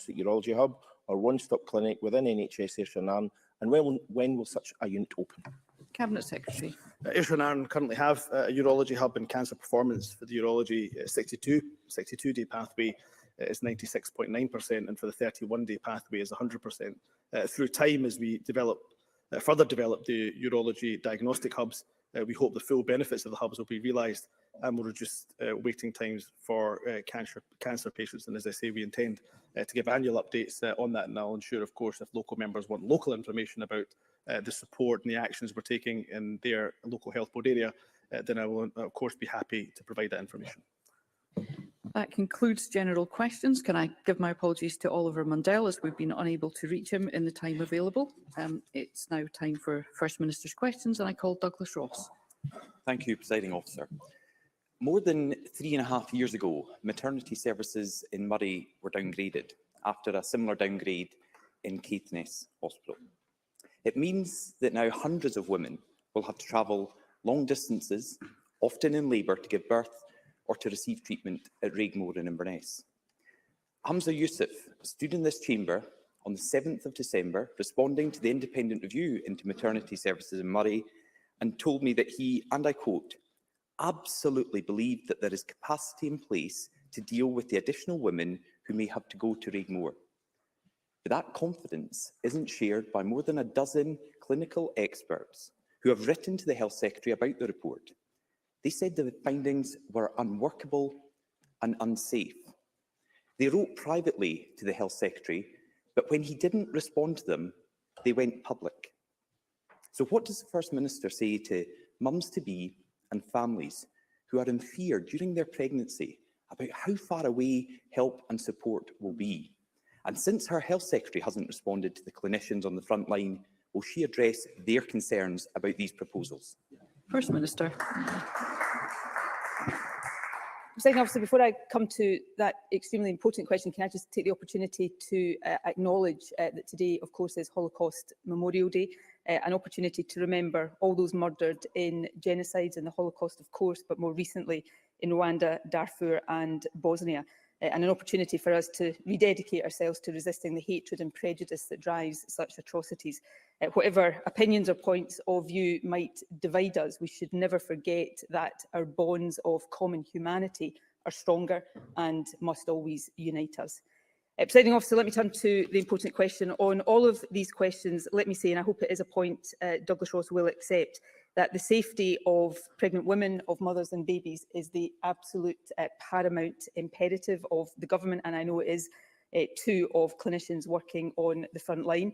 Urology Hub or one-stop clinic within NHS Ayrshire, and when will such a unit open? Cabinet Secretary. Ayrshire currently have a urology hub and cancer performance for the urology 62-day pathway is 96.9%, and for the 31-day pathway is 100%. Through time, as we further develop the urology diagnostic hubs, we hope the full benefits of the hubs will be realised and will reduce waiting times for cancer patients. And as I say, we intend to give annual updates on that, and I'll ensure, of course, if local members want local information about the support and the actions we're taking in their local health board area, then I will, of course, be happy to provide that information. That concludes general questions. Can I give my apologies to Oliver Mundell, as we've been unable to reach him in the time available. It's now time for First Minister's questions, and I call Douglas Ross. Thank you, Presiding Officer. More than 3.5 years ago, maternity services in Murray were downgraded after a similar downgrade in Caithness Hospital. It means that now hundreds of women will have to travel long distances, often in labour, to give birth or to receive treatment at Raigmore in Inverness. Hamza Youssef stood in this chamber on the 7th of December, responding to the independent review into maternity services in Murray, and told me that he, and I quote, absolutely believed that there is capacity in place to deal with the additional women who may have to go to Raigmore. But that confidence isn't shared by more than a dozen clinical experts who have written to the Health Secretary about the report. They said the findings were unworkable and unsafe. They wrote privately to the Health Secretary, but when he didn't respond to them, they went public. So what does the First Minister say to mums-to-be and families who are in fear during their pregnancy about how far away help and support will be? And since her Health Secretary hasn't responded to the clinicians on the front line, will she address their concerns about these proposals? First Minister. Presiding Officer, before I come to that extremely important question, can I just take the opportunity to acknowledge that today, of course, is Holocaust Memorial Day, an opportunity to remember all those murdered in genocides and the Holocaust, of course, but more recently in Rwanda, Darfur and Bosnia, and an opportunity for us to rededicate ourselves to resisting the hatred and prejudice that drives such atrocities. Whatever opinions or points of view might divide us, we should never forget that our bonds of common humanity are stronger and must always unite us. Presiding Officer, let me turn to the important question. On all of these questions, let me say, and I hope it is a point Douglas Ross will accept, that the safety of pregnant women, of mothers and babies is the absolute paramount imperative of the government, and I know it is too of clinicians working on the front line.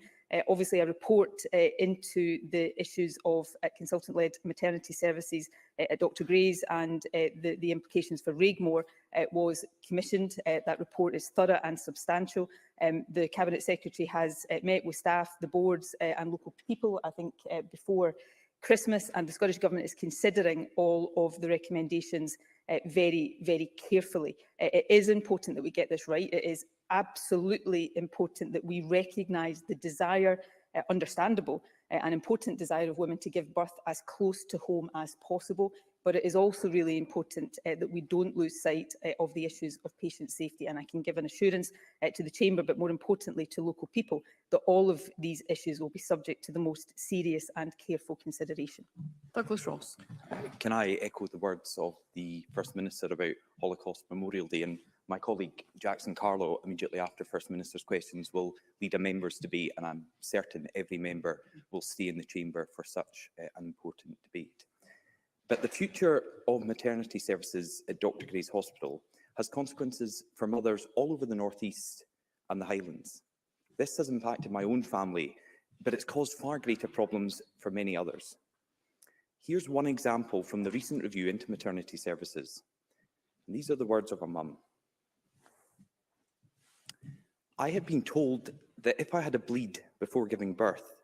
Obviously, a report into the issues of consultant-led maternity services at Dr Gray's and the implications for Raigmore was commissioned. That report is thorough and substantial. The Cabinet Secretary has met with staff, the boards and local people, I think, before Christmas, and the Scottish Government is considering all of the recommendations very, very carefully. It is important that we get this right. It is absolutely important that we recognise the desire, understandable and important desire of women to give birth as close to home as possible. But it is also really important that we don't lose sight of the issues of patient safety. And I can give an assurance to the Chamber, but more importantly to local people, that all of these issues will be subject to the most serious and careful consideration. Douglas Ross. Can I echo the words of the First Minister about Holocaust Memorial Day? And my colleague Jackson Carlo, immediately after First Minister's questions, will lead a members' debate, and I'm certain every member will stay in the Chamber for such an important debate. But the future of maternity services at Dr Gray's Hospital has consequences for mothers all over the North East and the Highlands. This has impacted my own family, but it's caused far greater problems for many others. Here's one example from the recent review into maternity services. And these are the words of a mum. I had been told that if I had a bleed before giving birth,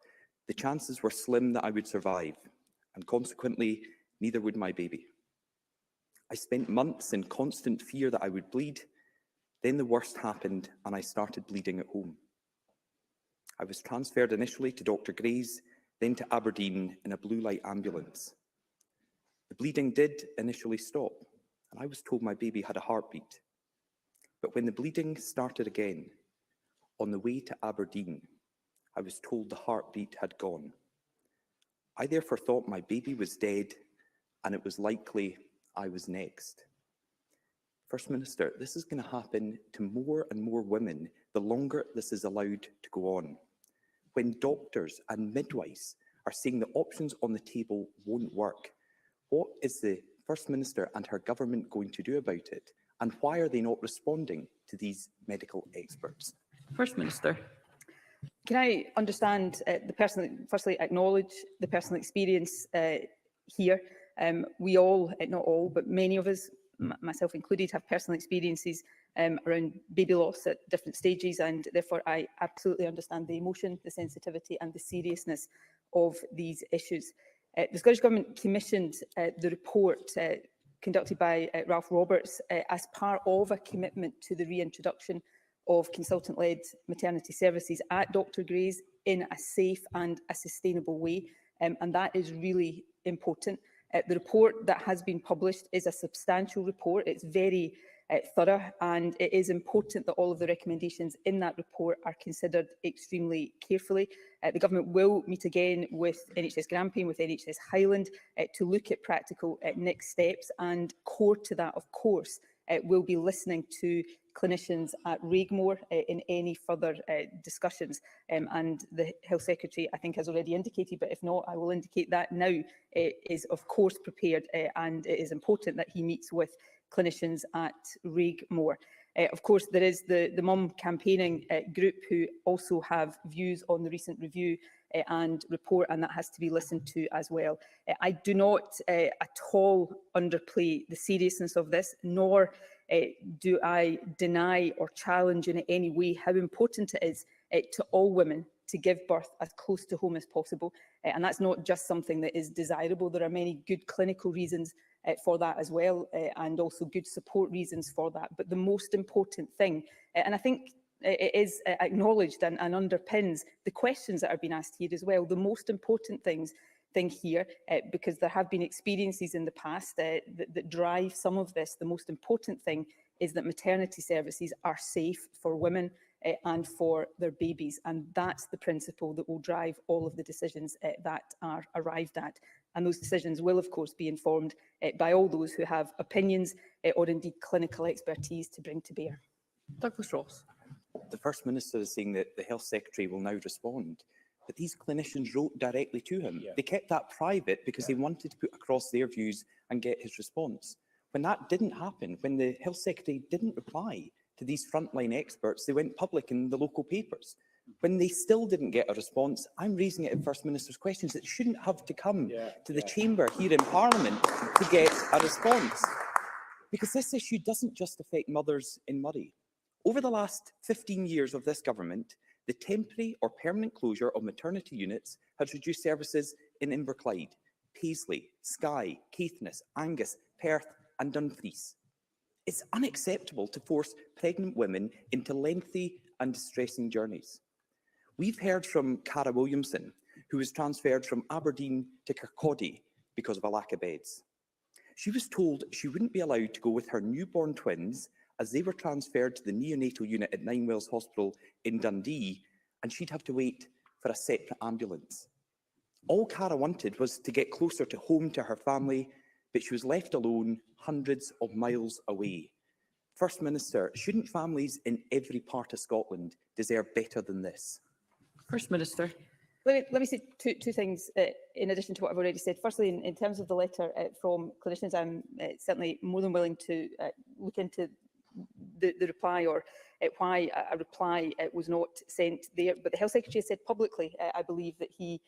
the chances were slim that I would survive, and consequently, neither would my baby. I spent months in constant fear that I would bleed. Then the worst happened and I started bleeding at home. I was transferred initially to Dr Gray's, then to Aberdeen in a blue light ambulance. The bleeding did initially stop, and I was told my baby had a heartbeat. But when the bleeding started again, On the way to Aberdeen, I was told the heartbeat had gone. I therefore thought my baby was dead, and it was likely I was next. First Minister, this is going to happen to more and more women the longer this is allowed to go on. When doctors and midwives are saying the options on the table won't work, what is the First Minister and her government going to do about it? And why are they not responding to these medical experts? First Minister. Can I understand firstly acknowledge the personal experience here? We all, not all, but many of us, myself included, have personal experiences around baby loss at different stages, and therefore I absolutely understand the emotion, the sensitivity and the seriousness of these issues. The Scottish Government commissioned the report conducted by Ralph Roberts as part of a commitment to the reintroduction of consultant-led maternity services at Dr Gray's in a safe and a sustainable way, and that is really important. The report that has been published is a substantial report. It's very thorough, and it is important that all of the recommendations in that report are considered extremely carefully. The Government will meet again with NHS Grampian, with NHS Highland, to look at practical next steps, and core to that, of course, will be listening to clinicians at Regmore in any further discussions. And the Health Secretary, I think, has already indicated, but if not, I will indicate that now, is of course prepared, and it is important that he meets with clinicians at Regmore. Of course, there is the Mum campaigning group who also have views on the recent review and report, and that has to be listened to as well. I do not at all underplay the seriousness of this, nor do I deny or challenge in any way how important it is to all women to give birth as close to home as possible. And that's not just something that is desirable. There are many good clinical reasons for that as well, and also good support reasons for that. But the most important thing, and I think it is acknowledged and underpins the questions that are being asked here as well, the most important thing here, because there have been experiences in the past that drive some of this, the most important thing is that maternity services are safe for women and for their babies. And that's the principle that will drive all of the decisions that are arrived at. And those decisions will, of course, be informed by all those who have opinions or indeed clinical expertise to bring to bear. Douglas Ross. The First Minister is saying that the Health Secretary will now respond, but these clinicians wrote directly to him. They kept that private because they wanted to put across their views and get his response. When that didn't happen, when the Health Secretary didn't reply to these frontline experts, they went public in the local papers. When they still didn't get a response, I'm raising it in First Minister's questions. It shouldn't have to come to the chamber here in Parliament to get a response. Because this issue doesn't just affect mothers in Murray. Over the last 15 years of this government, the temporary or permanent closure of maternity units has reduced services in Inverclyde, Paisley, Skye, Caithness, Angus, Perth and Dumfries. It's unacceptable to force pregnant women into lengthy and distressing journeys. We've heard from Cara Williamson, who was transferred from Aberdeen to Kirkcaldy because of a lack of beds. She was told she wouldn't be allowed to go with her newborn twins as they were transferred to the neonatal unit at Ninewells Hospital in Dundee, and she'd have to wait for a separate ambulance. All Cara wanted was to get closer to home to her family, but she was left alone hundreds of miles away. First Minister, shouldn't families in every part of Scotland deserve better than this? First Minister. Let me say two things in addition to what I've already said. Firstly, in terms of the letter from clinicians, I'm certainly more than willing to look into the reply or why a reply was not sent there. But the Health Secretary has said publicly, I believe, that he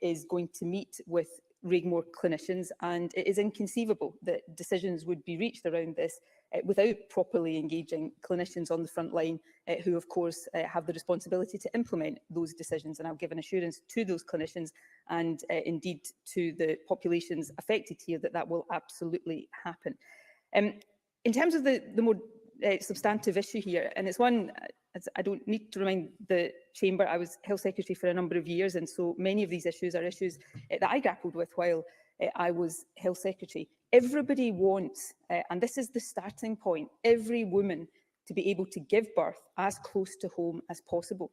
is going to meet with Regmore clinicians, and it is inconceivable that decisions would be reached around this without properly engaging clinicians on the front line, who of course have the responsibility to implement those decisions. And I'll give an assurance to those clinicians and indeed to the populations affected here that that will absolutely happen. In terms of the more substantive issue here, and it's one, as I don't need to remind the Chamber, I was Health Secretary for a number of years, and so many of these issues are issues that I grappled with while I was Health Secretary. Everybody wants, and this is the starting point, every woman to be able to give birth as close to home as possible.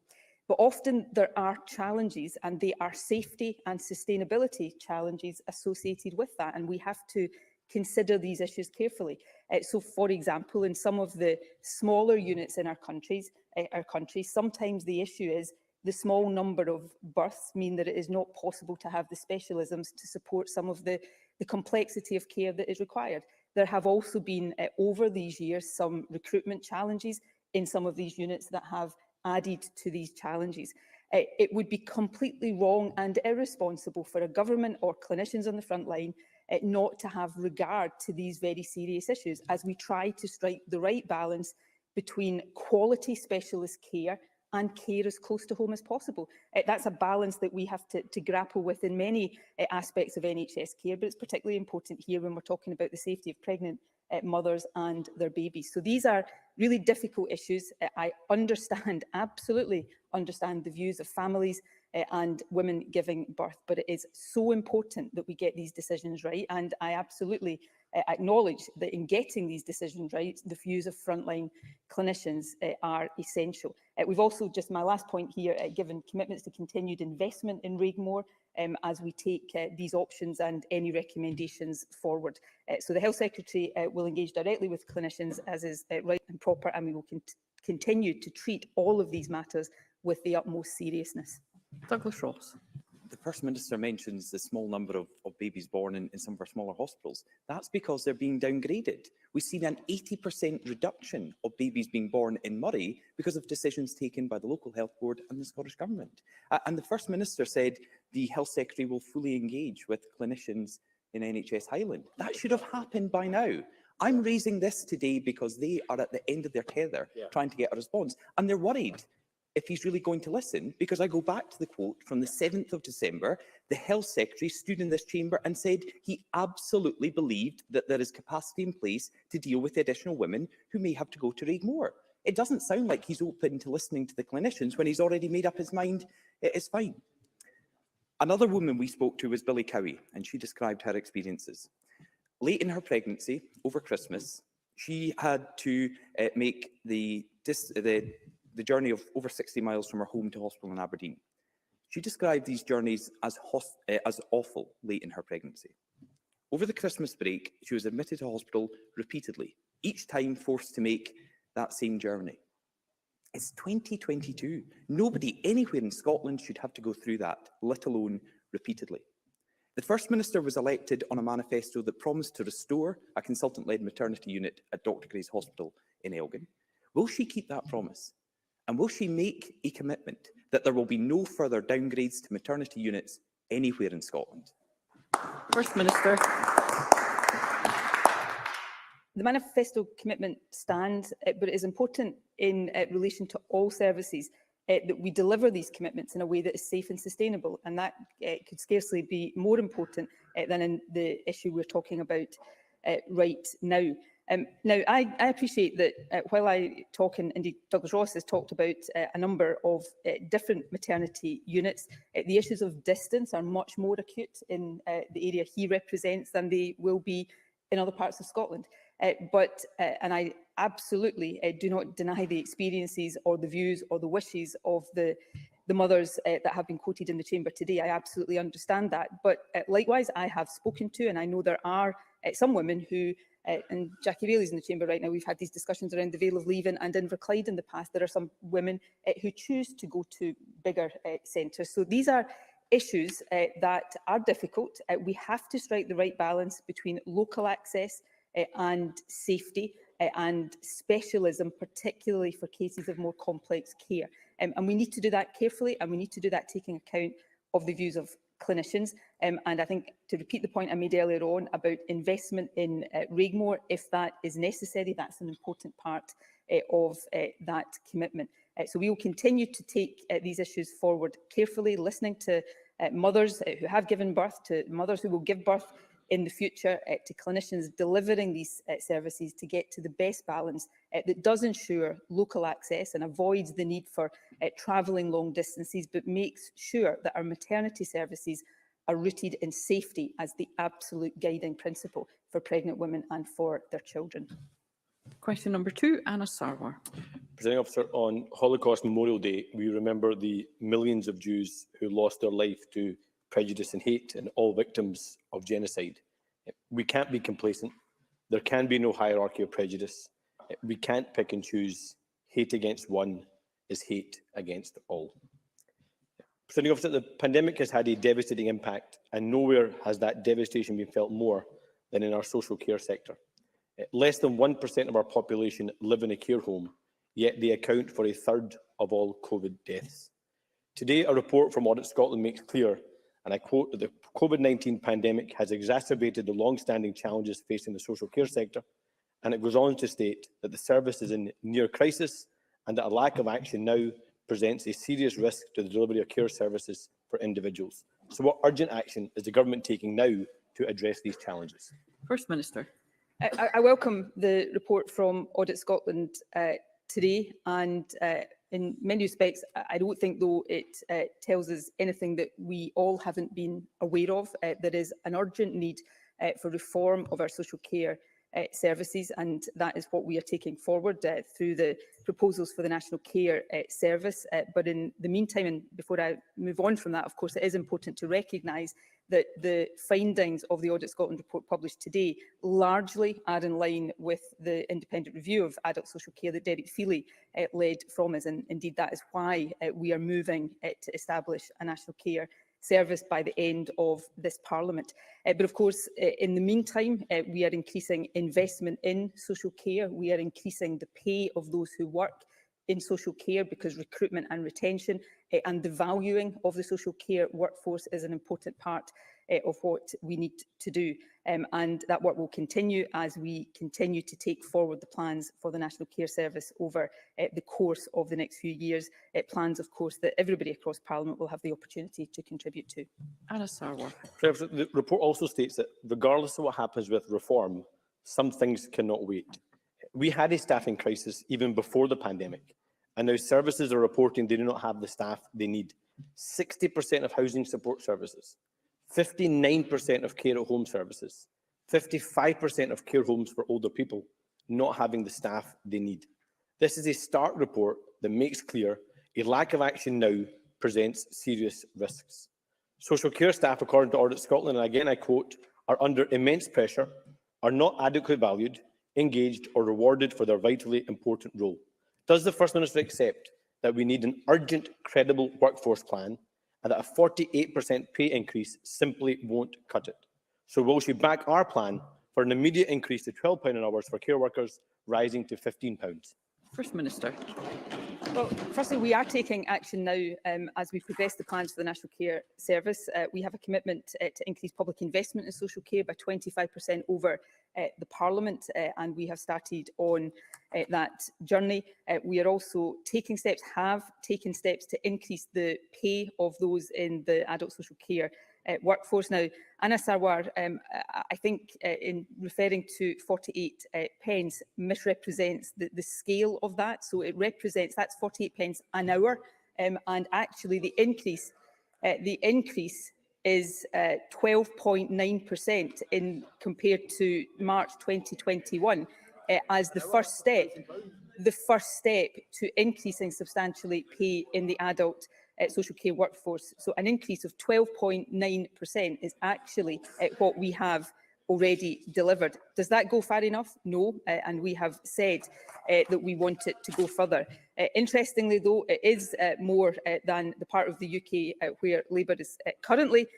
But often there are challenges, and they are safety and sustainability challenges associated with that, and we have to consider these issues carefully. So, for example, in some of the smaller units in our country, sometimes the issue is the small number of births mean that it is not possible to have the specialisms to support some of the complexity of care that is required. There have also been, over these years, some recruitment challenges in some of these units that have added to these challenges. It would be completely wrong and irresponsible for a government or clinicians on the front line not to have regard to these very serious issues as we try to strike the right balance between quality specialist care and care as close to home as possible. That's a balance that we have to grapple with in many aspects of NHS care, but it's particularly important here when we're talking about the safety of pregnant mothers and their babies. So these are really difficult issues. I understand, absolutely understand the views of families and women giving birth, but it is so important that we get these decisions right, and I absolutely acknowledge that in getting these decisions right, the views of frontline clinicians are essential. We've also, just my last point here, given commitments to continued investment in Regmore as we take these options and any recommendations forward. So the Health Secretary will engage directly with clinicians as is right and proper, and we will continue to treat all of these matters with the utmost seriousness. Douglas Ross. The First Minister mentions the small number of babies born in some of our smaller hospitals. That's because they're being downgraded. We've seen an 80% reduction of babies being born in Murray because of decisions taken by the local health board and the Scottish Government. And the First Minister said the Health Secretary will fully engage with clinicians in NHS Highland. That should have happened by now. I'm raising this today because they are at the end of their tether trying to get a response. And they're worried if he's really going to listen, because I go back to the quote from the 7th of December, the Health Secretary stood in this chamber and said he absolutely believed that there is capacity in place to deal with the additional women who may have to go to Regmore. It doesn't sound like he's open to listening to the clinicians when he's already made up his mind it is fine. Another woman we spoke to was Billy Cowie, and she described her experiences. Late in her pregnancy, over Christmas, she had to make the journey of over 60 miles from her home to hospital in Aberdeen. She described these journeys as awful late in her pregnancy. Over the Christmas break, she was admitted to hospital repeatedly, each time forced to make that same journey. It's 2022. Nobody anywhere in Scotland should have to go through that, let alone repeatedly. The First Minister was elected on a manifesto that promised to restore a consultant-led maternity unit at Dr Gray's Hospital in Elgin. Will she keep that promise? And will she make a commitment that there will be no further downgrades to maternity units anywhere in Scotland? First Minister. The manifesto commitment stands, but it is important in relation to all services that we deliver these commitments in a way that is safe and sustainable, and that could scarcely be more important than in the issue we're talking about right now. Now, I appreciate that while I talk, and indeed Douglas Ross has talked about a number of different maternity units, the issues of distance are much more acute in the area he represents than they will be in other parts of Scotland. And I absolutely do not deny the experiences or the views or the wishes of the mothers that have been quoted in the chamber today. I absolutely understand that. But likewise, I have spoken to, and I know there are some women who, and Jackie Bailey's in the chamber right now, we've had these discussions around the Vale of Leven, and in Verclyde in the past, there are some women who choose to go to bigger centres. So these are issues that are difficult. We have to strike the right balance between local access and safety and specialism, particularly for cases of more complex care. And we need to do that carefully, and we need to do that taking account of the views of clinicians. And I think, to repeat the point I made earlier on about investment in Regmore, if that is necessary, that's an important part of that commitment. So we will continue to take these issues forward carefully, listening to mothers who have given birth, to mothers who will give birth in the future, to clinicians delivering these services to get to the best balance that does ensure local access and avoids the need for travelling long distances, but makes sure that our maternity services are rooted in safety as the absolute guiding principle for pregnant women and for their children. Question number 2, Anna Sarwar. Presiding Officer, on Holocaust Memorial Day, we remember the millions of Jews who lost their life to prejudice and hate, and all victims of genocide. We can't be complacent. There can be no hierarchy of prejudice. We can't pick and choose. Hate against one is hate against all. Presiding Officer, the pandemic has had a devastating impact, and nowhere has that devastation been felt more than in our social care sector. Less than 1% of our population live in a care home, yet they account for a third of all COVID deaths. Today, a report from Audit Scotland makes clear, and I quote, that the COVID-19 pandemic has exacerbated the long-standing challenges facing the social care sector, and it goes on to state that the service is in near crisis and that a lack of action now presents a serious risk to the delivery of care services for individuals. So what urgent action is the government taking now to address these challenges? First Minister. I welcome the report from Audit Scotland today, and in many respects, I don't think, though, it tells us anything that we all haven't been aware of. There is an urgent need for reform of our social care services, and that is what we are taking forward through the proposals for the National Care Service. But in the meantime, and before I move on from that, of course, it is important to recognise that the findings of the Audit Scotland report published today largely are in line with the independent review of adult social care that Derek Feely led from us, and indeed that is why we are moving to establish a national care service by the end of this Parliament. But of course, in the meantime, we are increasing investment in social care. We are increasing the pay of those who work in social care, because recruitment and retention and the valuing of the social care workforce is an important part of what we need to do. And that work will continue as we continue to take forward the plans for the National Care Service over the course of the next few years. Plans, of course, that everybody across Parliament will have the opportunity to contribute to. Anna Sarwar. The report also states that regardless of what happens with reform, some things cannot wait. We had a staffing crisis even before the pandemic, and now services are reporting they do not have the staff they need. 60% of housing support services, 59% of care at home services, 55% of care homes for older people not having the staff they need. This is a stark report that makes clear a lack of action now presents serious risks. Social care staff, according to Audit Scotland, and again I quote, are under immense pressure, are not adequately valued, engaged or rewarded for their vitally important role. Does the First Minister accept that we need an urgent, credible workforce plan and that a 48% pay increase simply won't cut it? So will she back our plan for an immediate increase to £12 an hour for care workers, rising to £15? First Minister. Well, firstly, we are taking action now as we progress the plans for the National Care Service. We have a commitment to increase public investment in social care by 25% over the Parliament, and we have started on that journey. We are also taking steps, have taken steps to increase the pay of those in the adult social care workforce. Now, Anna Sarwar, I think in referring to 48 pence misrepresents the scale of that. So it represents, that's 48 pence an hour, and actually the increase is 12.9% in compared to March 2021 as the first step to increasing substantially pay in the adult social care workforce. So an increase of 12.9% is actually what we have already delivered. Does that go far enough? No, and we have said that we want it to go further. Interestingly, though, it is more than the part of the UK where Labour is currently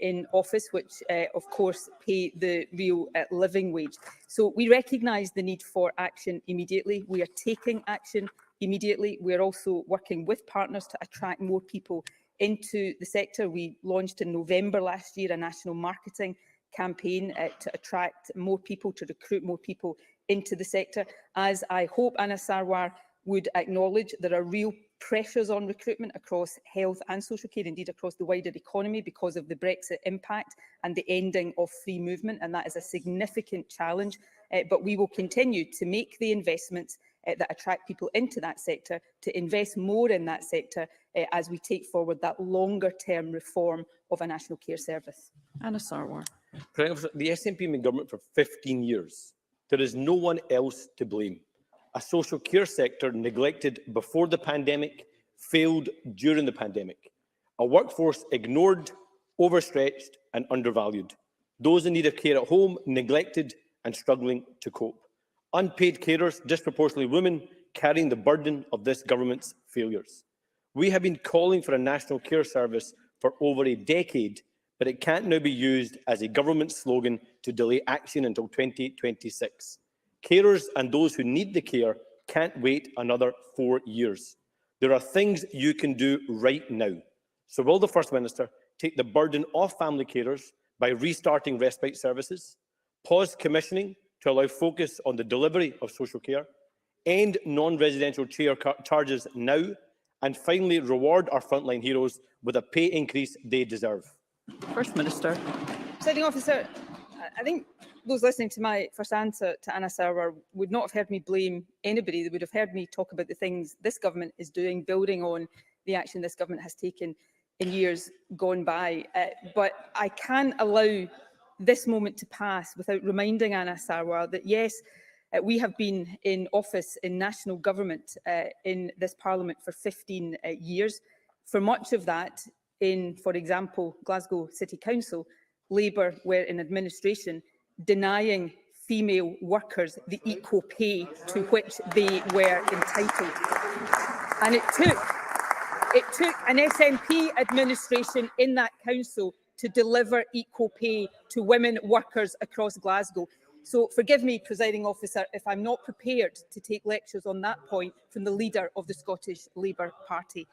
in office, which of course pay the real living wage. So we recognise the need for action immediately. We are taking action immediately. We are also working with partners to attract more people into the sector. We launched in November last year a national marketing campaign to attract more people, to recruit more people into the sector. As I hope Anna Sarwar would acknowledge, there are real pressures on recruitment across health and social care, indeed across the wider economy, because of the Brexit impact and the ending of free movement, and that is a significant challenge. But we will continue to make the investments that attract people into that sector, to invest more in that sector as we take forward that longer-term reform of a national care service. Anna Sarwar. The SNP have been in government for 15 years. There is no one else to blame. A social care sector neglected before the pandemic failed during the pandemic. A workforce ignored, overstretched and undervalued. Those in need of care at home neglected and struggling to cope. Unpaid carers, disproportionately women, carrying the burden of this government's failures. We have been calling for a national care service for over a decade, but it can't now be used as a government slogan to delay action until 2026. Carers and those who need the care can't wait another 4 years. There are things you can do right now. So will the First Minister take the burden off family carers by restarting respite services, pause commissioning to allow focus on the delivery of social care, end non-residential charges now, and finally reward our frontline heroes with a pay increase they deserve? First Minister. Presiding Officer, I think those listening to my first answer to Anna Sarwar would not have heard me blame anybody. They would have heard me talk about the things this government is doing, building on the action this government has taken in years gone by. But I can't allow this moment to pass without reminding Anna Sarwar that, yes, we have been in office in national government in this Parliament for 15 years. For much of that, in, for example, Glasgow City Council, Labour were in administration, denying female workers the equal pay to which they were entitled. And it took an SNP administration in that council to deliver equal pay to women workers across Glasgow. So forgive me, Presiding Officer, if I'm not prepared to take lectures on that point from the leader of the Scottish Labour Party.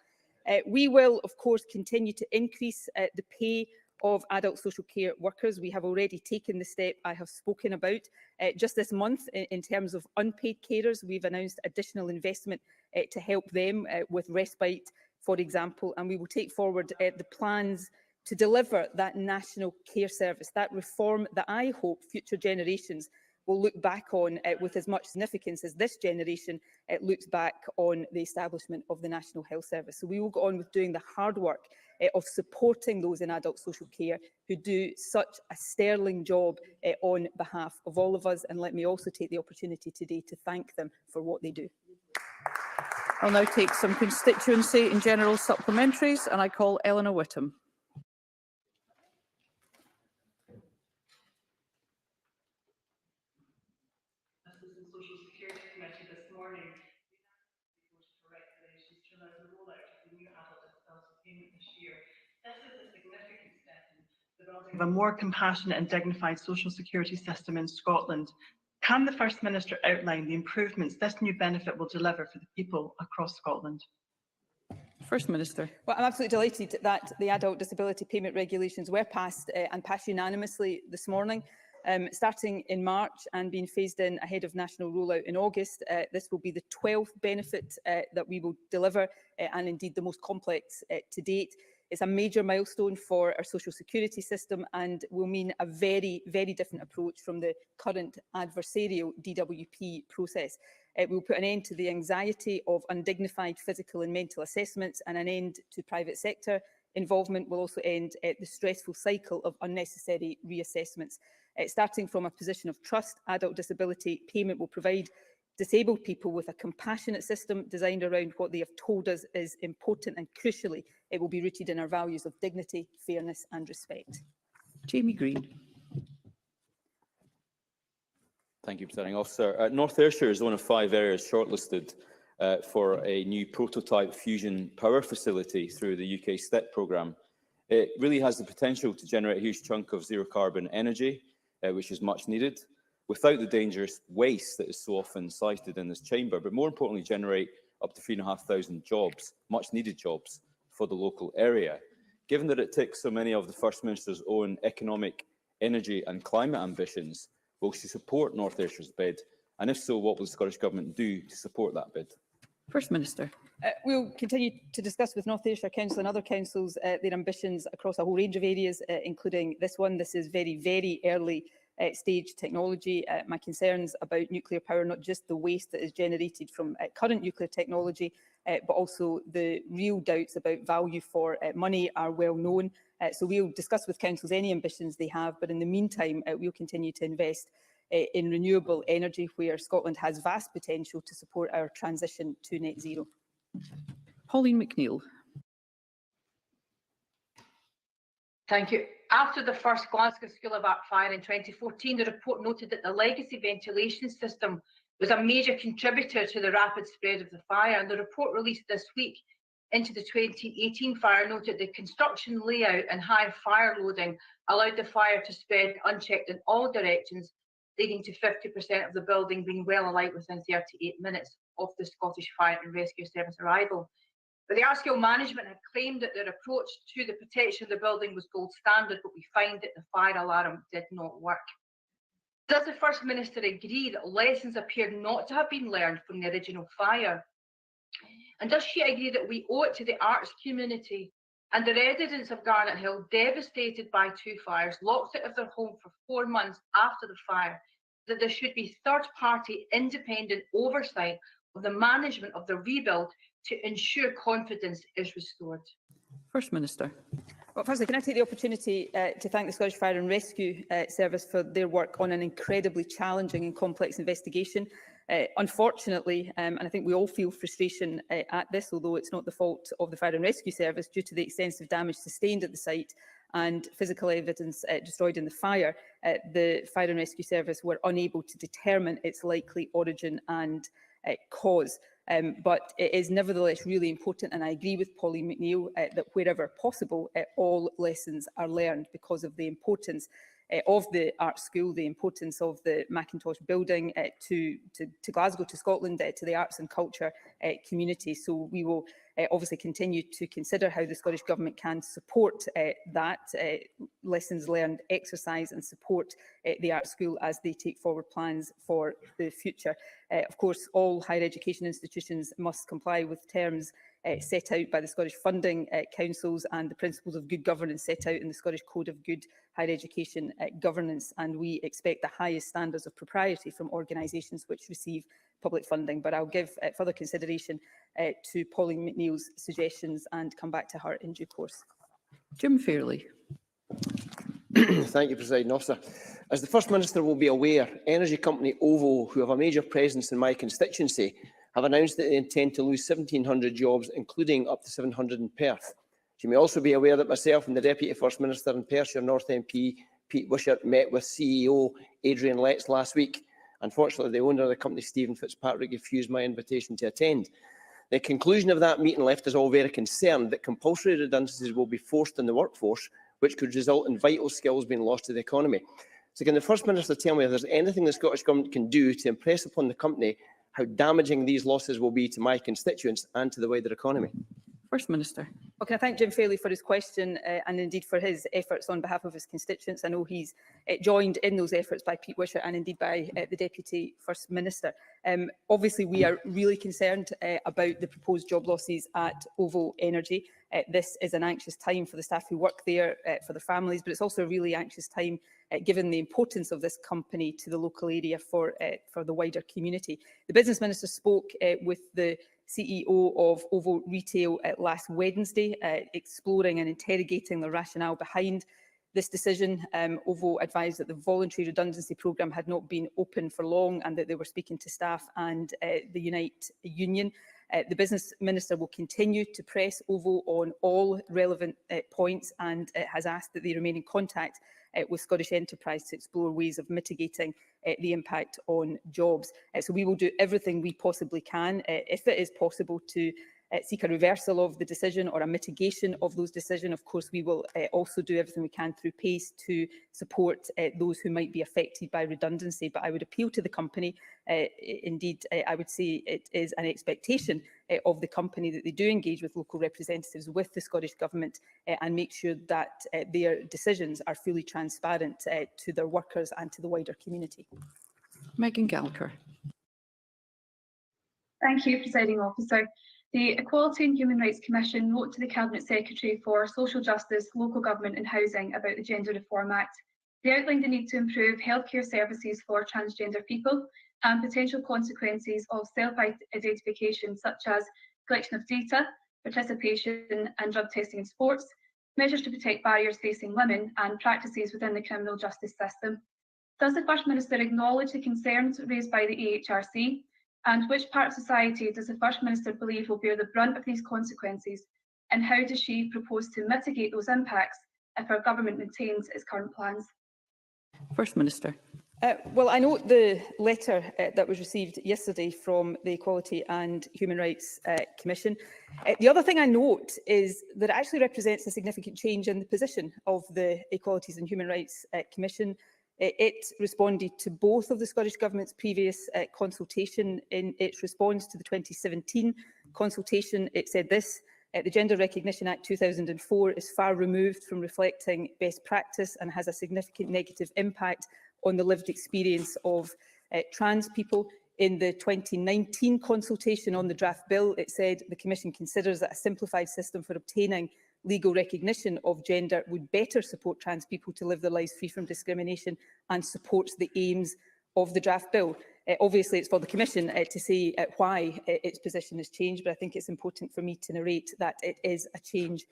We will, of course, continue to increase the pay of adult social care workers. We have already taken the step I have spoken about. Just this month, in terms of unpaid carers, we've announced additional investment to help them with respite, for example, and we will take forward the plans to deliver that national care service, that reform that I hope future generations will look back on with as much significance as this generation looks back on the establishment of the National Health Service. So we will go on with doing the hard work of supporting those in adult social care who do such a sterling job on behalf of all of us. And let me also take the opportunity today to thank them for what they do. I'll now take some constituency and general supplementaries, and I call Eleanor Whittam. Social Security Committee this morning, for recommendations to allow the rollout of the new adult disability payment this year. This is a significant step in the building of a more compassionate and dignified social security system in Scotland. Can the First Minister outline the improvements this new benefit will deliver for the people across Scotland? First Minister. Well, I'm absolutely delighted that the adult disability payment regulations were passed and passed unanimously this morning. Starting in March and being phased in ahead of national rollout in August. This will be the 12th benefit that we will deliver and indeed the most complex to date. It's a major milestone for our social security system and will mean a very, very different approach from the current adversarial DWP process. It will put an end to the anxiety of undignified physical and mental assessments and an end to private sector involvement. Will also end the stressful cycle of unnecessary reassessments. Starting from a position of trust, adult disability payment will provide disabled people with a compassionate system designed around what they have told us is important, and crucially, it will be rooted in our values of dignity, fairness and respect. Jamie Green. Thank you, Presiding Officer. North Ayrshire is one of 5 areas shortlisted for a new prototype fusion power facility through the UK STEP programme. It really has the potential to generate a huge chunk of zero carbon energy, which is much needed, without the dangerous waste that is so often cited in this chamber, but more importantly, generate up to 3,500 jobs, much needed jobs for the local area. Given that it ticks so many of the First Minister's own economic, energy and climate ambitions, will she support North Ayrshire's bid? And if so, what will the Scottish Government do to support that bid? First Minister. We'll continue to discuss with North Ayrshire Council and other councils their ambitions across a whole range of areas, including this one. This is very, very early stage technology. My concerns about nuclear power, not just the waste that is generated from current nuclear technology, but also the real doubts about value for money are well known. So we'll discuss with councils any ambitions they have, but in the meantime, we'll continue to invest in renewable energy, where Scotland has vast potential to support our transition to net zero. Pauline McNeill. Thank you. After the first Glasgow School of Art fire in 2014, the report noted that the legacy ventilation system was a major contributor to the rapid spread of the fire. And the report released this week into the 2018 fire noted the construction layout and high fire loading allowed the fire to spread unchecked in all directions, leading to 50% of the building being well alight within 38 minutes of the Scottish Fire and Rescue Service arrival. But the Art School management had claimed that their approach to the protection of the building was gold standard, but we find that the fire alarm did not work. Does the First Minister agree that lessons appear not to have been learned from the original fire? And does she agree that we owe it to the arts community and the residents of Garnet Hill, devastated by 2 fires, locked out of their home for 4 months after the fire, that there should be third-party independent oversight of the management of the rebuild to ensure confidence is restored? First Minister. Well, firstly, can I take the opportunity to thank the Scottish Fire and Rescue Service for their work on an incredibly challenging and complex investigation. Unfortunately, and I think we all feel frustration at this, although it's not the fault of the Fire and Rescue Service, due to the extensive damage sustained at the site and physical evidence destroyed in the fire, the Fire and Rescue Service were unable to determine its likely origin and cause. But it is nevertheless really important, and I agree with Pauline McNeill, that wherever possible, all lessons are learned because of the importance of the art school, the importance of the Macintosh building to Glasgow, to Scotland, to the arts and culture community. So we will obviously continue to consider how the Scottish Government can support that lessons learned exercise and support the art school as they take forward plans for the future. Of course, all higher education institutions must comply with terms set out by the Scottish Funding Councils and the principles of good governance set out in the Scottish Code of Good Higher Education Governance, and we expect the highest standards of propriety from organisations which receive public funding. But I'll give further consideration to Pauline McNeill's suggestions and come back to her in due course. Jim Fairley. Thank you, Presiding Officer. As the First Minister will be aware, energy company Ovo, who have a major presence in my constituency, have announced that they intend to lose 1,700 jobs, including up to 700 in Perth. She may also be aware that myself and the Deputy First Minister and Perthshire North MP, Pete Wishart, met with CEO Adrian Letts last week. Unfortunately, the owner of the company, Stephen Fitzpatrick, refused my invitation to attend. The conclusion of that meeting left us all very concerned that compulsory redundancies will be forced on the workforce, which could result in vital skills being lost to the economy. So can the First Minister tell me if there's anything the Scottish Government can do to impress upon the company how damaging these losses will be to my constituents and to the wider economy? First Minister. Well, can I thank Jim Fairley for his question and indeed for his efforts on behalf of his constituents. I know he's joined in those efforts by Pete Wishart and indeed by the Deputy First Minister. Obviously, we are really concerned about the proposed job losses at Ovo Energy. This is an anxious time for the staff who work there, for the families, but it's also a really anxious time given the importance of this company to the local area for the wider community. The Business Minister spoke with the CEO of Ovo Retail last Wednesday, exploring and interrogating the rationale behind this decision. Ovo advised that the voluntary redundancy programme had not been open for long and that they were speaking to staff and the Unite Union. The Business Minister will continue to press Ovo on all relevant points and has asked that they remain in contact with Scottish Enterprise to explore ways of mitigating the impact on jobs. So we will do everything we possibly can, if it is possible, to seek a reversal of the decision or a mitigation of those decisions. Of course, we will also do everything we can through PACE to support those who might be affected by redundancy. But I would appeal to the company. Indeed, I would say it is an expectation of the company that they do engage with local representatives, with the Scottish Government, and make sure that their decisions are fully transparent to their workers and to the wider community. Megan Gallagher. Thank you, Presiding Officer. The Equality and Human Rights Commission wrote to the Cabinet Secretary for Social Justice, Local Government and Housing about the Gender Reform Act. They outlined the need to improve healthcare services for transgender people and potential consequences of self-identification, such as collection of data, participation and drug testing in sports, measures to protect barriers facing women and practices within the criminal justice system. Does the First Minister acknowledge the concerns raised by the AHRC? And which part of society does the First Minister believe will bear the brunt of these consequences? And how does she propose to mitigate those impacts if our government maintains its current plans? First Minister. Well, I note the letter that was received yesterday from the Equality and Human Rights Commission. The other thing I note is that it actually represents a significant change in the position of the Equalities and Human Rights Commission. It responded to both of the Scottish Government's previous consultation. In its response to the 2017 consultation, it said this: the Gender Recognition Act 2004 is far removed from reflecting best practice and has a significant negative impact on the lived experience of trans people. In the 2019 consultation on the draft bill, it said the Commission considers that a simplified system for obtaining legal recognition of gender would better support trans people to live their lives free from discrimination and supports the aims of the draft bill. Obviously, it's for the Commission to say why its position has changed, but I think it's important for me to narrate that it is a change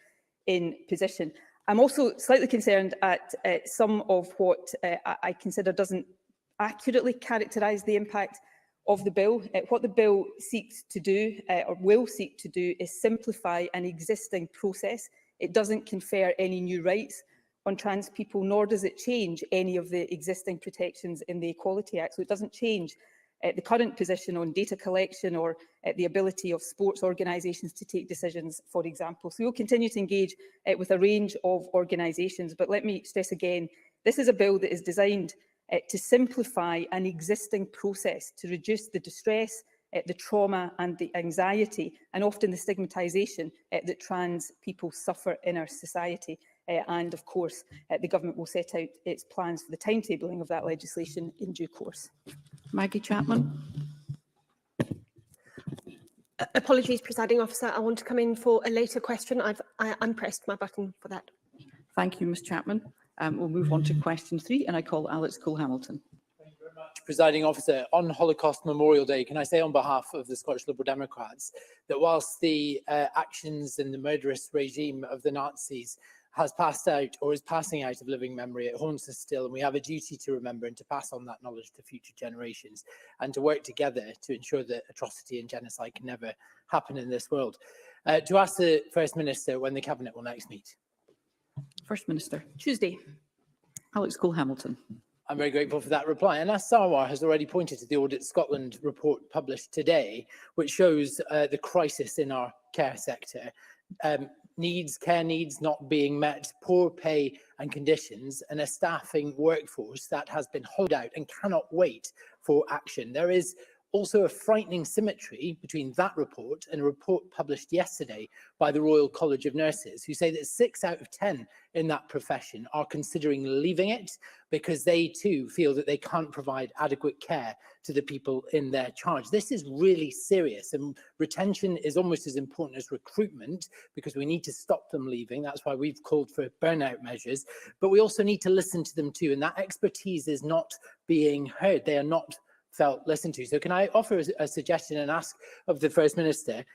in position. I'm also slightly concerned at some of what I consider doesn't accurately characterise the impact of the bill. What the bill seeks to do, or will seek to do, is simplify an existing process. It doesn't confer any new rights on trans people, nor does it change any of the existing protections in the Equality Act. So it doesn't change the current position on data collection or the ability of sports organisations to take decisions, for example. So we'll continue to engage with a range of organisations. But let me stress again, this is a bill that is designed to simplify an existing process, to reduce the distress, the trauma and the anxiety, and often the stigmatisation that trans people suffer in our society. And of course, the Government will set out its plans for the timetabling of that legislation in due course. Maggie Chapman. Apologies, Presiding Officer. I want to come in for a later question. I unpressed my button for that. Thank you, Ms Chapman. We'll move on to question 3, and I call Alex Cole-Hamilton. Thank you very much, Presiding Officer. On Holocaust Memorial Day, can I say on behalf of the Scottish Liberal Democrats that whilst the actions and the murderous regime of the Nazis has passed out or is passing out of living memory, it haunts us still, and we have a duty to remember and to pass on that knowledge to future generations and to work together to ensure that atrocity and genocide can never happen in this world. To ask the First Minister when the Cabinet will next meet. First Minister. Tuesday. Alex Cole-Hamilton. I'm very grateful for that reply. And as Sarwar has already pointed to the Audit Scotland report published today, which shows the crisis in our care sector, care needs not being met, poor pay and conditions, and a staffing workforce that has been hollowed out and cannot wait for action. There is also a frightening symmetry between that report and a report published yesterday by the Royal College of Nurses, who say that 6 out of 10 in that profession are considering leaving it because they too feel that they can't provide adequate care to the people in their charge. This is really serious, and retention is almost as important as recruitment because we need to stop them leaving. That's why we've called for burnout measures, but we also need to listen to them too, and that expertise is not being heard. They are not felt listened to. So can I offer a suggestion and ask of the First Minister,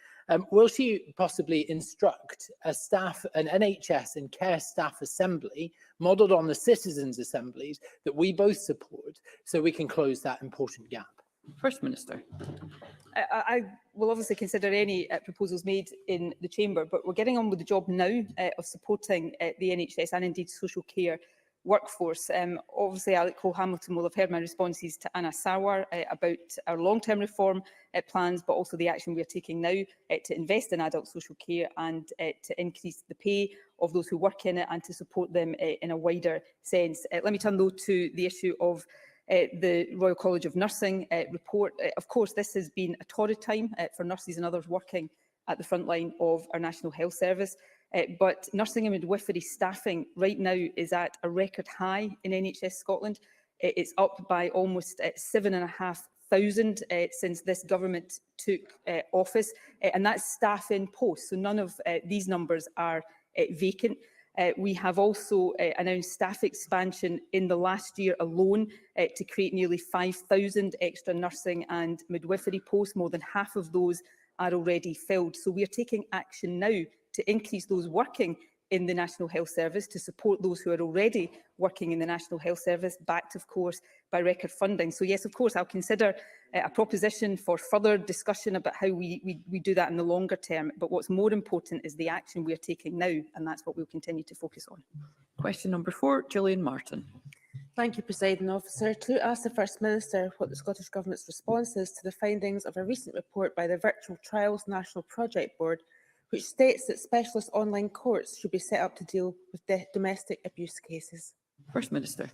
will she possibly instruct an NHS and care staff assembly modelled on the citizens' assemblies that we both support so we can close that important gap? First Minister. I will obviously consider any proposals made in the Chamber, but we're getting on with the job now of supporting the NHS and indeed social care workforce. Obviously, Alex Cole-Hamilton will have heard my responses to Anna Sarwar about our long-term reform plans, but also the action we are taking now to invest in adult social care and to increase the pay of those who work in it and to support them in a wider sense. Let me turn, though, to the issue of the Royal College of Nursing report. Of course, this has been a torrid time for nurses and others working at the front line of our National Health Service. But nursing and midwifery staffing right now is at a record high in NHS Scotland. It's up by almost 7,500 since this government took office, and that's staff in post. So none of these numbers are vacant. We have also announced staff expansion in the last year alone to create nearly 5,000 extra nursing and midwifery posts. More than half of those are already filled. So we are taking action now to increase those working in the National Health Service to support those who are already working in the National Health Service, backed, of course, by record funding. So yes, of course, I'll consider a proposition for further discussion about how we do that in the longer term. But what's more important is the action we are taking now, and that's what we'll continue to focus on. Question number 4, Gillian Martin. Thank you, Presiding Officer. To ask the First Minister what the Scottish Government's response is to the findings of a recent report by the Virtual Trials National Project Board, which states that specialist online courts should be set up to deal with domestic abuse cases. First Minister.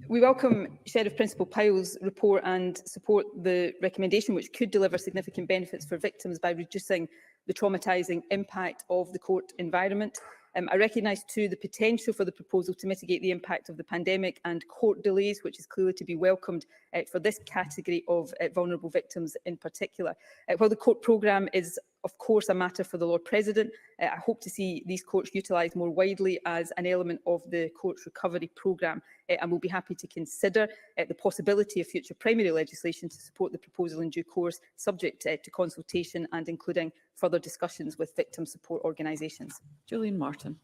We welcome Sheriff Principal Pyle's report and support the recommendation, which could deliver significant benefits for victims by reducing the traumatising impact of the court environment. I recognise too the potential for the proposal to mitigate the impact of the pandemic and court delays, which is clearly to be welcomed for this category of vulnerable victims in particular. While the court programme is of course a matter for the Lord President, I hope to see these courts utilised more widely as an element of the courts recovery programme, and we'll be happy to consider the possibility of future primary legislation to support the proposal in due course, subject to consultation and including further discussions with victim support organisations. Gillian Martin.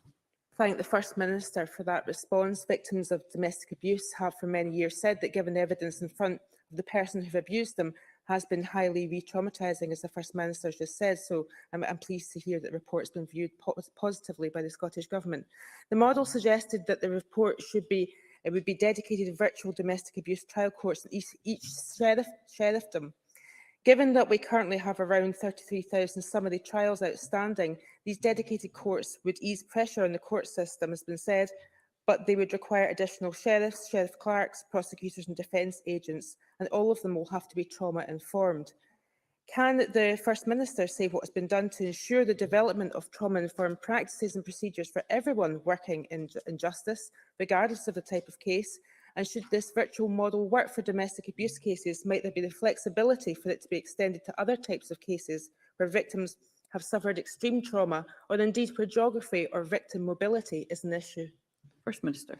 Thank the First Minister for that response. Victims of domestic abuse have for many years said that given evidence in front of the person who abused them has been highly re-traumatising, as the First Minister just said. So I'm pleased to hear that the report's been viewed positively by the Scottish Government. The model suggested that the report would be dedicated to virtual domestic abuse trial courts in each sheriffdom. Given that we currently have around 33,000 summary trials outstanding, these dedicated courts would ease pressure on the court system, has been said, but they would require additional sheriffs, sheriff clerks, prosecutors and defence agents, and all of them will have to be trauma-informed. Can the First Minister say what has been done to ensure the development of trauma-informed practices and procedures for everyone working in justice, regardless of the type of case? And should this virtual model work for domestic abuse cases, might there be the flexibility for it to be extended to other types of cases where victims have suffered extreme trauma, or indeed where geography or victim mobility is an issue? First Minister.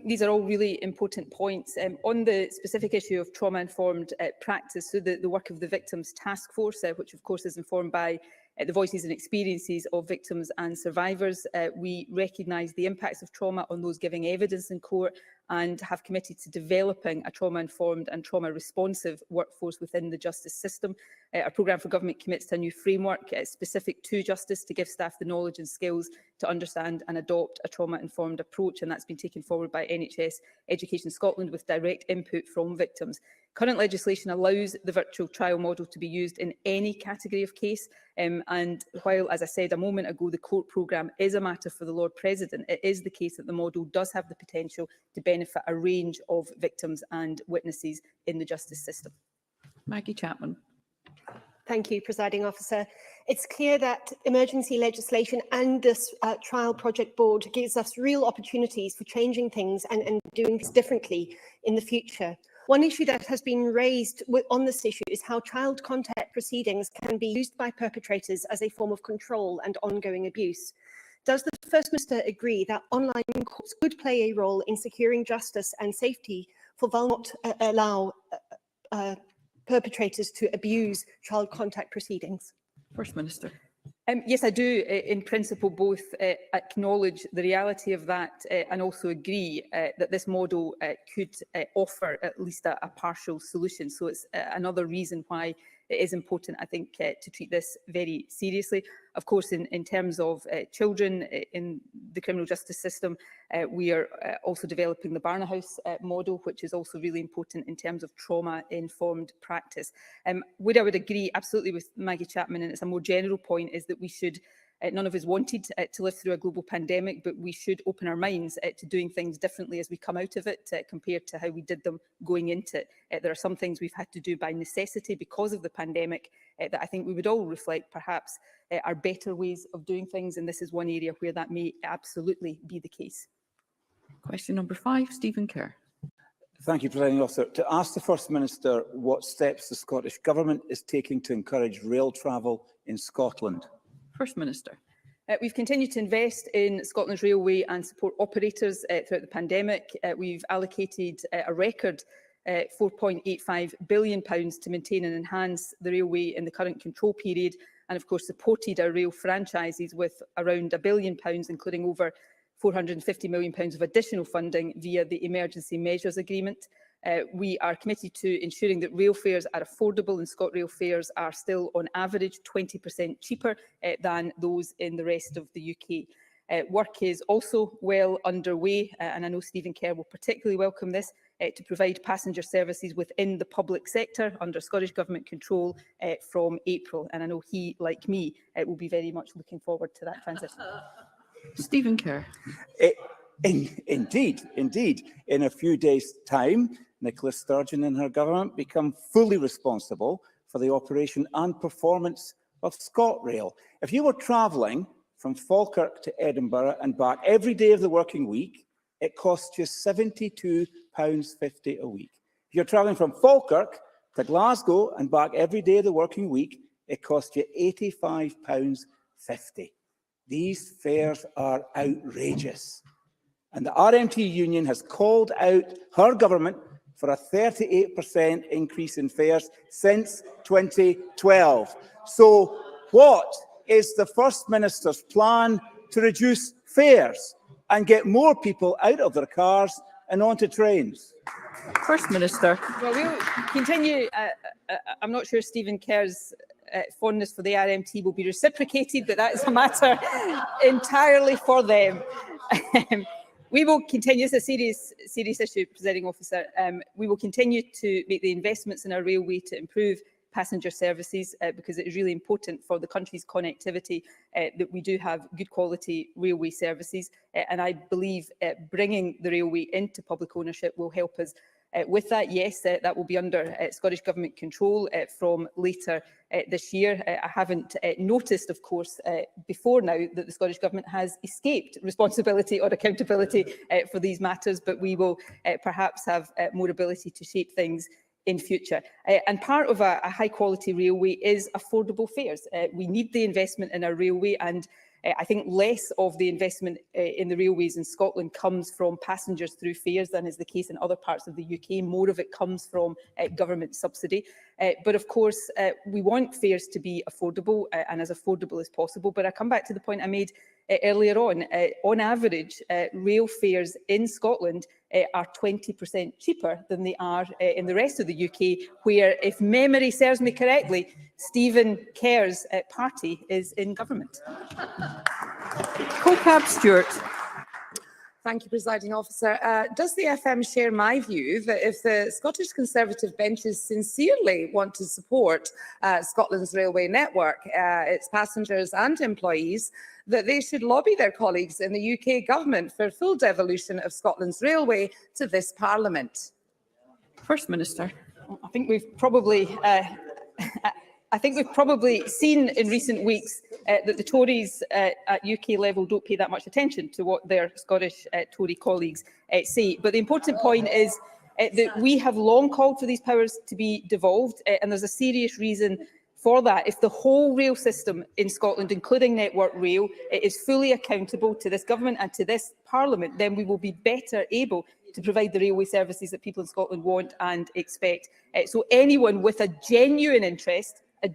These are all really important points. On the specific issue of trauma-informed practice, so the work of the Victims Task Force, which of course is informed by the voices and experiences of victims and survivors. We recognise the impacts of trauma on those giving evidence in court and have committed to developing a trauma-informed and trauma-responsive workforce within the justice system. Our programme for government commits to a new framework specific to justice to give staff the knowledge and skills to understand and adopt a trauma-informed approach, and that's been taken forward by NHS Education Scotland with direct input from victims. Current legislation allows the virtual trial model to be used in any category of case, and while, as I said a moment ago, the court programme is a matter for the Lord President, it is the case that the model does have the potential to benefit a range of victims and witnesses in the justice system. Maggie Chapman. Thank you, Presiding Officer. It's clear that emergency legislation and this trial project board gives us real opportunities for changing things and doing things differently in the future. One issue that has been raised on this issue is how child contact proceedings can be used by perpetrators as a form of control and ongoing abuse. Does the First Minister agree that online courts could play a role in securing justice and safety for not allow perpetrators to abuse child contact proceedings? First Minister. Yes, I do, in principle, both acknowledge the reality of that and also agree that this model could offer at least a partial solution. So it's another reason why it is important, I think, to treat this very seriously. Of course, in terms of children in the criminal justice system, we are also developing the Barnahus model, which is also really important in terms of trauma-informed practice. Where I would agree absolutely with Maggie Chapman, and it's a more general point, is that we should, none of us wanted to live through a global pandemic, but we should open our minds to doing things differently as we come out of it compared to how we did them going into it. There are some things we've had to do by necessity because of the pandemic that I think we would all reflect perhaps are better ways of doing things, and this is one area where that may absolutely be the case. Question number 5, Stephen Kerr. Thank you, Presiding Officer. To ask the First Minister what steps the Scottish Government is taking to encourage rail travel in Scotland. First Minister. We've continued to invest in Scotland's railway and support operators throughout the pandemic. We've allocated a record £4.85 billion to maintain and enhance the railway in the current control period, and of course supported our rail franchises with around £1 billion, including over £450 million of additional funding via the Emergency Measures Agreement. We are committed to ensuring that rail fares are affordable, and ScotRail fares are still on average 20% cheaper than those in the rest of the UK. Work is also well underway, and I know Stephen Kerr will particularly welcome this, to provide passenger services within the public sector under Scottish Government control from April. And I know he, like me, will be very much looking forward to that transition. Stephen Kerr. Indeed. In a few days' time, Nicola Sturgeon and her government become fully responsible for the operation and performance of ScotRail. If you were travelling from Falkirk to Edinburgh and back every day of the working week, it costs you £72.50 a week. If you're travelling from Falkirk to Glasgow and back every day of the working week, it costs you £85.50. These fares are outrageous. And the RMT union has called out her government for a 38% increase in fares since 2012. So what is the First Minister's plan to reduce fares and get more people out of their cars and onto trains? First Minister. Well, we'll continue. I'm not sure Stephen Kerr's fondness for the RMT will be reciprocated, but that is a matter entirely for them. We will continue. It's a serious issue, Presiding Officer. We will continue to make the investments in our railway to improve passenger services, because it is really important for the country's connectivity that we do have good quality railway services. And I believe bringing the railway into public ownership will help us with that. Yes, that will be under Scottish Government control from later this year. I haven't noticed, of course, before now that the Scottish Government has escaped responsibility or accountability for these matters, but we will perhaps have more ability to shape things in future. And part of a high-quality railway is affordable fares. We need the investment in our railway, and I think less of the investment in the railways in Scotland comes from passengers through fares than is the case in other parts of the UK. More of it comes from government subsidy. But of course, we want fares to be affordable and as affordable as possible. But I come back to the point I made earlier on. On average, rail fares in Scotland are 20% cheaper than they are in the rest of the UK, where, if memory serves me correctly, Stephen Kerr's party is in government. Co-Cab Stewart. Thank you, Presiding Officer. Does the FM share my view that if the Scottish Conservative benches sincerely want to support Scotland's railway network, its passengers and employees, that they should lobby their colleagues in the UK government for full devolution of Scotland's railway to this Parliament? First Minister. I think we've probably seen in recent weeks that the Tories at UK level don't pay that much attention to what their Scottish Tory colleagues say. But the important point is that we have long called for these powers to be devolved, and there's a serious reason for that. If the whole rail system in Scotland, including Network Rail, is fully accountable to this government and to this Parliament, then we will be better able to provide the railway services that people in Scotland want and expect. So anyone with a genuine interest in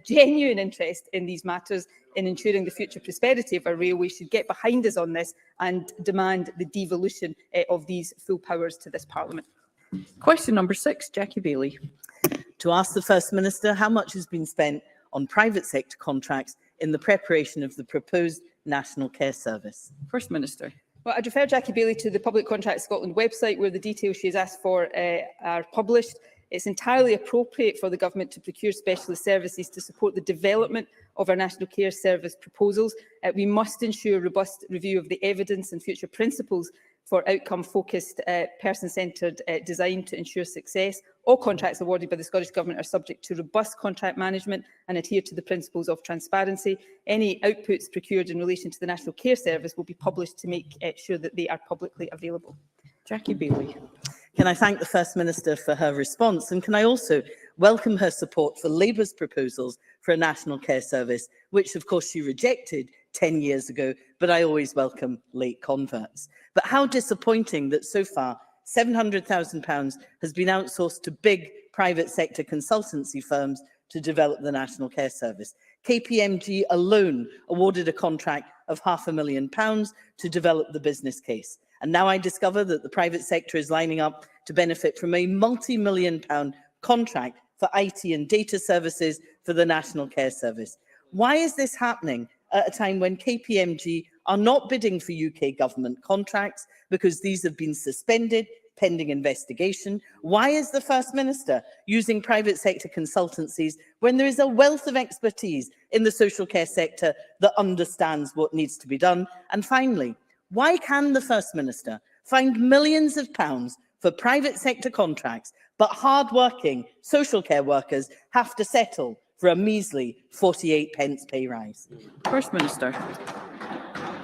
these matters, in ensuring the future prosperity of our railway, should get behind us on this and demand the devolution of these full powers to this Parliament. Question number 6, Jackie Baillie. To ask the First Minister how much has been spent on private sector contracts in the preparation of the proposed National Care Service. First Minister. Well, I'd refer Jackie Baillie to the Public Contract Scotland website, where the details she has asked for are published. It's entirely appropriate for the Government to procure specialist services to support the development of our National Care Service proposals. We must ensure robust review of the evidence and future principles for outcome-focused, person-centred design to ensure success. All contracts awarded by the Scottish Government are subject to robust contract management and adhere to the principles of transparency. Any outputs procured in relation to the National Care Service will be published to make sure that they are publicly available. Jackie Baillie. Can I thank the First Minister for her response, and can I also welcome her support for Labour's proposals for a National Care Service, which of course she rejected 10 years ago, but I always welcome late converts. But how disappointing that so far £700,000 has been outsourced to big private sector consultancy firms to develop the National Care Service. KPMG alone awarded a contract of £500,000 to develop the business case. And now I discover that the private sector is lining up to benefit from a multi-million-pound contract for IT and data services for the National Care Service. Why is this happening at a time when KPMG are not bidding for UK government contracts because these have been suspended pending investigation? Why is the First Minister using private sector consultancies when there is a wealth of expertise in the social care sector that understands what needs to be done? And finally, why can the First Minister find millions of pounds for private sector contracts, but hard-working social care workers have to settle for a measly 48 pence pay rise? First Minister.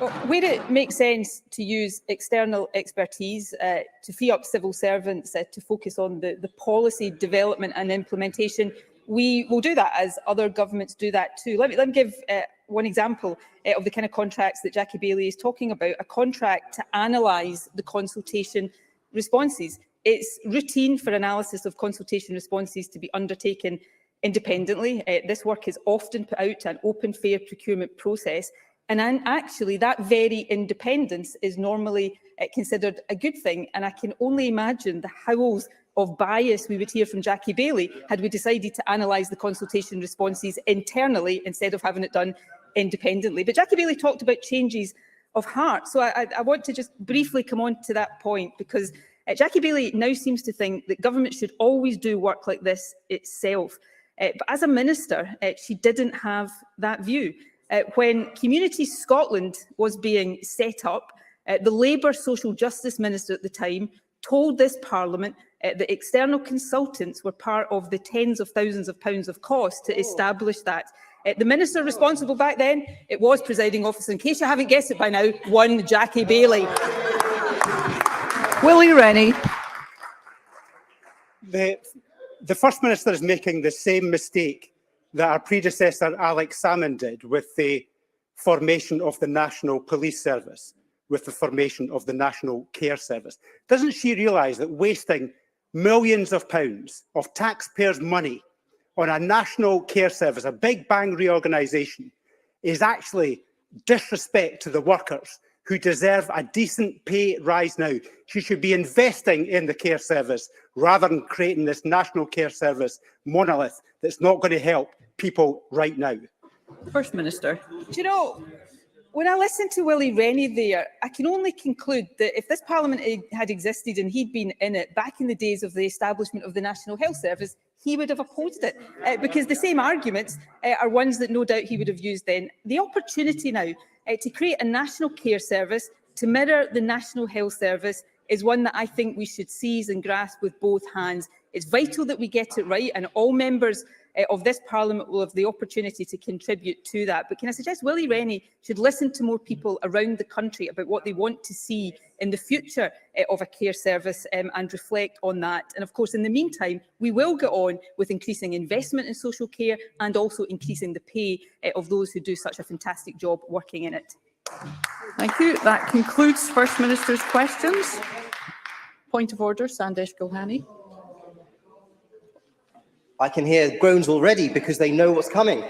Well, where it makes sense to use external expertise to free up civil servants to focus on the policy development and implementation, we will do that, as other governments do that too. Let me give one example of the kind of contracts that Jackie Baillie is talking about, a contract to analyse the consultation responses. It's routine for analysis of consultation responses to be undertaken independently. This work is often put out to an open, fair procurement process. And actually, that very independence is normally considered a good thing. And I can only imagine the howls of bias we would hear from Jackie Baillie had we decided to analyse the consultation responses internally instead of having it done independently. But Jackie Baillie talked about changes of heart. So I want to just briefly come on to that point, because Jackie Baillie now seems to think that government should always do work like this itself. But as a minister, she didn't have that view. When Communities Scotland was being set up, the Labour Social Justice Minister at the time told this Parliament that external consultants were part of the tens of thousands of pounds of cost to establish that. The minister responsible back then, it was presiding officer, in case you haven't guessed it by now, one Jackie Baillie. Willie Rennie. The First Minister is making the same mistake that our predecessor Alex Salmond did with the formation of the National Police Service, with the formation of the National Care Service. Doesn't she realise that wasting millions of pounds of taxpayers' money on a National Care Service, a big bang reorganisation, is actually disrespect to the workers who deserve a decent pay rise now? She should be investing in the care service rather than creating this National Care Service monolith that's not going to help people right now. First Minister. Do you know, when I listened to Willie Rennie there, I can only conclude that if this Parliament had existed and he'd been in it back in the days of the establishment of the National Health Service, he would have opposed it, because the same arguments are ones that no doubt he would have used then. The opportunity now to create a National Care Service to mirror the National Health Service is one that I think we should seize and grasp with both hands. It's vital that we get it right, and all members of this Parliament will have the opportunity to contribute to that. But can I suggest Willie Rennie should listen to more people around the country about what they want to see in the future of a care service, and reflect on that. And of course, in the meantime, we will get on with increasing investment in social care and also increasing the pay of those who do such a fantastic job working in it. Thank you. That concludes First Minister's questions. Point of order, Sandesh Gulhani. I can hear groans already because they know what's coming.